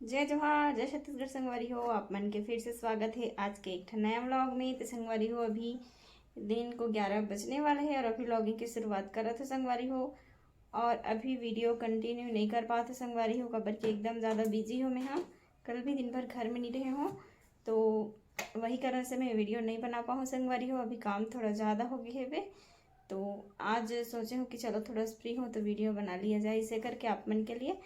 जय जोहार जय छत्तीसगढ़ संगवारी हो। आप मन के फिर से स्वागत है आज के एक नया व्लॉग में। तो संगवारी हो अभी दिन को 11 बजने वाले हैं और अभी व्लॉगिंग की शुरुआत कर रहे थे संगवारी हो। और अभी वीडियो कंटिन्यू नहीं कर पाते संगवारी हो, खबर के एकदम ज़्यादा बिजी हो मैं। हाँ, कल भी दिन भर घर में नहीं रहे हो तो वही कारण से मैं वीडियो नहीं बना पाऊँ संगवारी हो। अभी काम थोड़ा ज़्यादा हो गया है वे, तो आज सोचे हो कि चलो थोड़ा फ्री हो तो वीडियो बना लिया जाए इसे करके आप मन के लिए।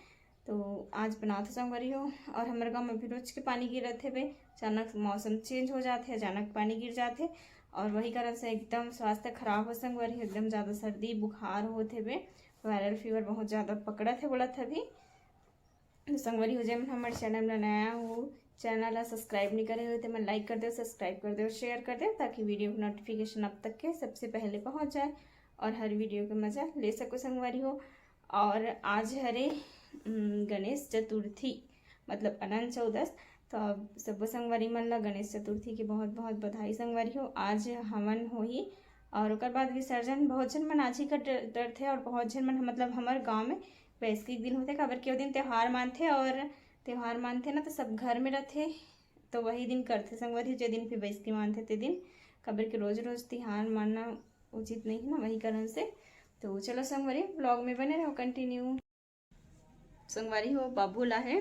तो आज बनाते संगवारी हो। और हमारे गाँव में अभी रोज के पानी गिर रहे थे वे, अचानक मौसम चेंज हो जाते अचानक पानी गिर जाते और वही कारण से एकदम स्वास्थ्य खराब हो संगवारी, एकदम ज़्यादा सर्दी बुखार होते वे, वायरल फीवर बहुत ज़्यादा पकड़ा थे बोला था अभी। तो संगवारी हो जाए मैं हमारे चैनल में नया हूँ, चैनल सब्सक्राइब नहीं करे हुए थे मैं लाइक कर दो, सब्सक्राइब कर दो, शेयर कर दो ताकि वीडियो की नोटिफिकेशन अब तक के सबसे पहले पहुँच जाए और हर वीडियो का मज़ा ले सको संगवारी हो। और आज हरे गणेश चतुर्थी मतलब अनंत चौदस, तो अब सब संगवारी मन ला गणेश चतुर्थी की बहुत बहुत बधाई संगवारी हो। आज हवन हो ही और ओकर बाद विसर्जन बहुत जन मन आज ही कर डर थे और बहुत जन मन मतलब हमारे गांव में वैसे दिन होते काबर के दिन त्यौहार मानते और त्यौहार मानते ना तो सब घर में रहते तो वही दिन करते संगवारी। जो दिन फिर बैसकी मानते ते दिन काबर के रोज रोज त्यौहार मानना उचित नहीं है ना, वही कारण से। तो चलो संगवारी ब्लॉग में बने रहो कंटिन्यू। संगवारी हो बाबू ला है,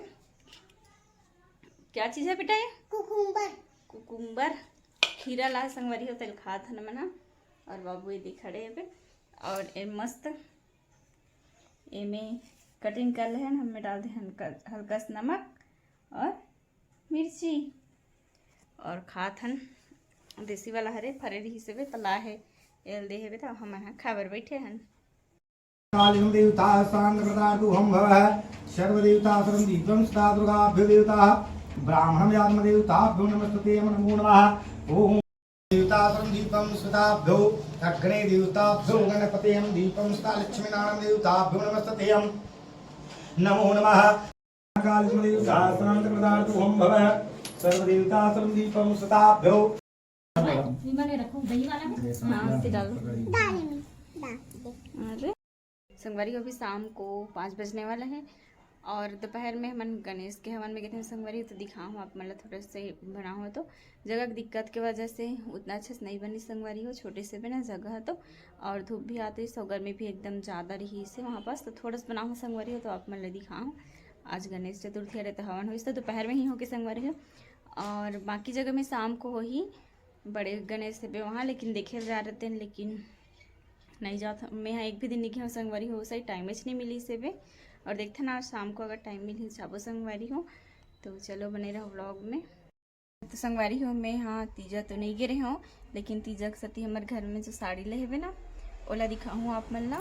क्या चीज़ है बेटा ये? कुकुम्बर। कुकुम्बर खीरा ला संगवारी हो तेल खा था ना मना। और बाबू ये खड़े है पे और ये मस्त ये में कटिंग कर ले हैं, हमें डाल दे हल्का सा नमक और मिर्ची और खाथन देसी वाला हरे फरे रही से तला है एल दे है तो हम खाबर बैठे हैं। कालिं देवता सांद्रतादुहं भवः सर्वदेवता सर्वदीपं सदा दुर्गाभ्यो देवता ब्राह्मणयात्मदेवताभ्यो नमस्ते नमो नमः। ओम देवता सर्वदीपं सदाभ्यो अग्ने देवताभ्यो गणपतेयं दीपं सदा लक्ष्मीनारायण देवताभ्यो नमस्ते नमो नमः। कालिं देवता सांद्रतादुहं भवः सर्वदेवता सर्वदीपं सदाभ्यो विमाने रखो दही वाला में हाँ डालो अरे संगवारी अभी शाम को 5 बजने वाले हैं और दोपहर में हम गणेश के हवन में गए थे संगवारी। तो दिखाऊँ आप मतलब थोड़ा से बना हो तो जगह की दिक्कत की वजह से उतना अच्छे से नहीं बनी संगवारी हो, छोटे से भी ना जगह तो और धूप भी आती सो गर्मी भी एकदम ज़्यादा रही इसे वहाँ पास, तो थोड़ा सा बनाऊँ संगवारी हो तो आप मतलब दिखाऊँ। आज गणेश चतुर्थी अरे तो हवन हो तो दोपहर में ही हो के संगवारी हो और बाकी जगह में शाम को हो ही बड़े गणेश थे वहाँ, लेकिन देखे जा रहे थे लेकिन नहीं जाता मैं यहाँ एक भी दिन नहीं हूँ संगवारी हो, सही टाइम नहीं मिली से वे। और देखते ना आज शाम को अगर टाइम मिली जाबो संगवारी हो। तो चलो बने रहो व्लॉग में। तो संगवारी हो मैं हाँ तीजा तो नहीं गिरे हूँ लेकिन तीजा के सती हमारे घर में जो साड़ी ले है ना ओला दिखाऊँ आप मन ला।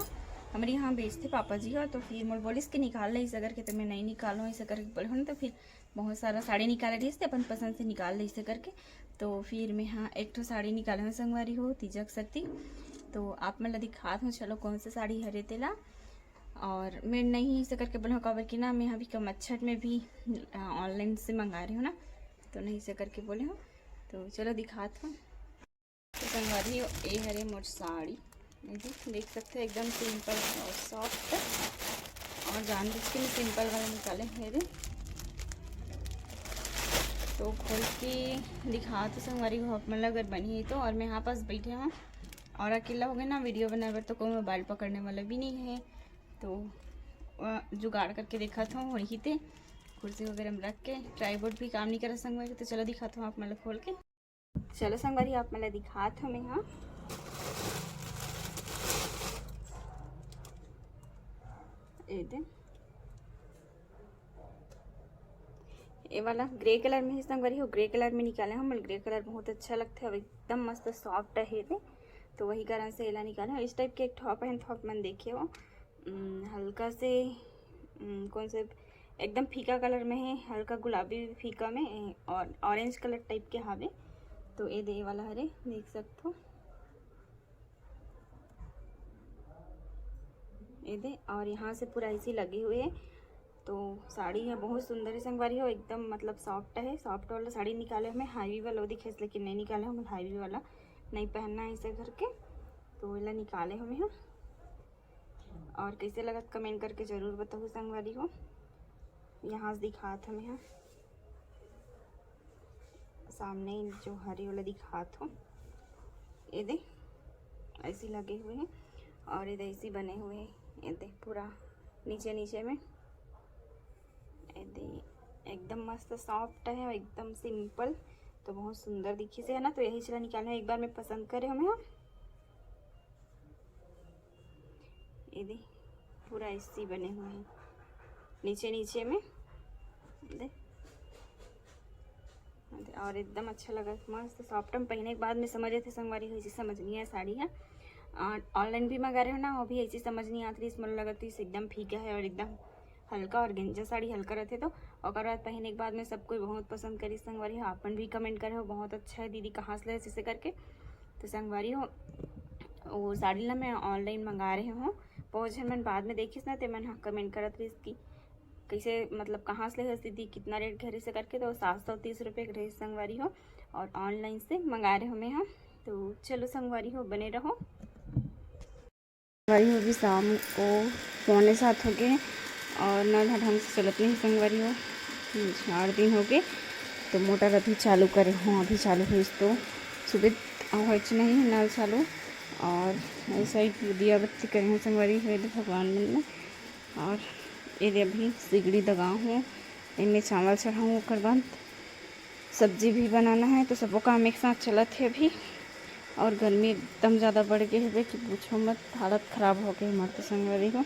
हमारे यहाँ बेचते पापा जी हो तो फिर मोल बोलिस के निकाल ले इसे करके, तो मैं नहीं निकालूँ इसे करके बोले हो ना, तो फिर बहुत सारा साड़ी निकाले रही थे अपन पसंद से निकाल ले इसे करके। तो फिर मैं हाँ एक तो साड़ी निकाले हूँ संगवारी हो तीजा के सती, तो आप मतलब दिखा दूँ चलो कौन सा साड़ी हरे तेला। और मैं नहीं इसे करके बोला काबर कि ना मैं अभी कम अच्छट में भी ऑनलाइन से मंगा रही हूँ ना, तो नहीं इसे करके बोले हो। तो चलो दिखाता हूँ। तो संगवारी हो ये हरे मोर साड़ी देख सकते हो एकदम सिंपल और सॉफ्ट और जान बुझ के सिंपल वाला निकाले है। तो खोल के दिखा तो संगवारी हो मतलब अगर बनी है तो। और मैं यहाँ पास बैठे हूँ और अकेला हो गया ना वीडियो बनाए तो कोई मोबाइल पकड़ने वाला भी नहीं है, तो जुगाड़ करके देखा था वहीं थे कुर्सी वगैरह में रख के। ट्राईबोर्ड भी काम नहीं करा संगवारी, तो चलो दिखाता हूँ आप मतलब खोल के। चलो संगवारी आप मतलब दिखा था मैं यहाँ ये वाला ग्रे कलर में ही संगवारी हो, ग्रे कलर में निकाले हम ग्रे कलर बहुत अच्छा लगता है और एकदम मस्त सॉफ्ट है ये, तो वही कारण से एला निकाले। इस टाइप के एक टॉप है टॉप मन देखे हो हल्का से कौन से एकदम फीका कलर में है, हल्का गुलाबी फीका में और ऑरेंज कलर टाइप के हावे। तो ये दे वाला हरे देख सकते हो ये दे और यहाँ से पूरा ऐसे लगे हुए है। तो साड़ी है बहुत सुंदर है संगवारी हो, एकदम मतलब सॉफ्ट है। सॉफ्ट वाला साड़ी निकाले हमें हाईवी वाला दिखे लेकिन नहीं निकाले हमें हाईवी वाला नहीं पहनना है इसे करके, तो वाला निकाले हमें हम। और कैसे लगा कमेंट करके ज़रूर बताओ संगवारी हो। यहाँ से दिखात हमें यहाँ सामने जो हरे वाला दिखात हो, ये दे ऐसे लगे हुए हैं और ये ऐसे बने हुए हैं। ये दे पूरा नीचे नीचे में ये दे एकदम मस्त सॉफ्ट है, एकदम सिंपल, तो बहुत सुंदर दिखी से है ना। तो यही चला निकालना है, एक बार में पसंद करे हमें। हम ये दे पूरा ऐसे बने हुए हैं नीचे नीचे में दे, और एकदम अच्छा लगा, मस्त सॉफ्ट। हम पहनने के बाद में समझ रहे थे संगवारी हो, ऐसी समझ नहीं है साड़ी है। ऑनलाइन भी मंगा रहे हो ना, वो भी ऐसी समझ नहीं आती, इसमें लगा तो इस एकदम फीका है और एकदम हल्का, और गेंजा साड़ी हल्का रहते। तो और बाद पहनने के बाद में सबको बहुत पसंद करी संगवारी हो। आपन भी कमेंट करे हो बहुत अच्छा है दीदी, कहाँ से ले ऐसे करके। तो संगवारी हो वो साड़ी ना मैं ऑनलाइन मंगा रहे हूँ, बहुत जन मैंने बाद में देखी ना, तो मैंने कमेंट करा था इसकी कैसे मतलब कहाँ से ले दीदी, कितना रेट घर से करके। तो 730 रुपये रहे संगवारी हो, और ऑनलाइन से मंगा रहे हमें हम। तो चलो संगवारी हो बने रहो। संगवारी हो भी शाम को 6:45 हो गए और नल ढंग से चलत नहीं संगवारी हो, 4 दिन हो गए। तो मोटर अभी चालू करे हूँ, अभी चालू हुई तो सुबह हो नहीं नल चालू, और ऐसा ही दिया बत्ती करे हैं संगवारी हुए भगवान मन में। और ये अभी सिगड़ी दगा हूँ, इनमें चावल चढ़ाऊँ, ओकर बाद सब्जी भी बनाना है। तो सबको काम एक साथ चलत है अभी, और गर्मी एकदम ज़्यादा बढ़ गई है कि पूछो मत, हालत ख़राब हो गई हमारे संगवारी हो।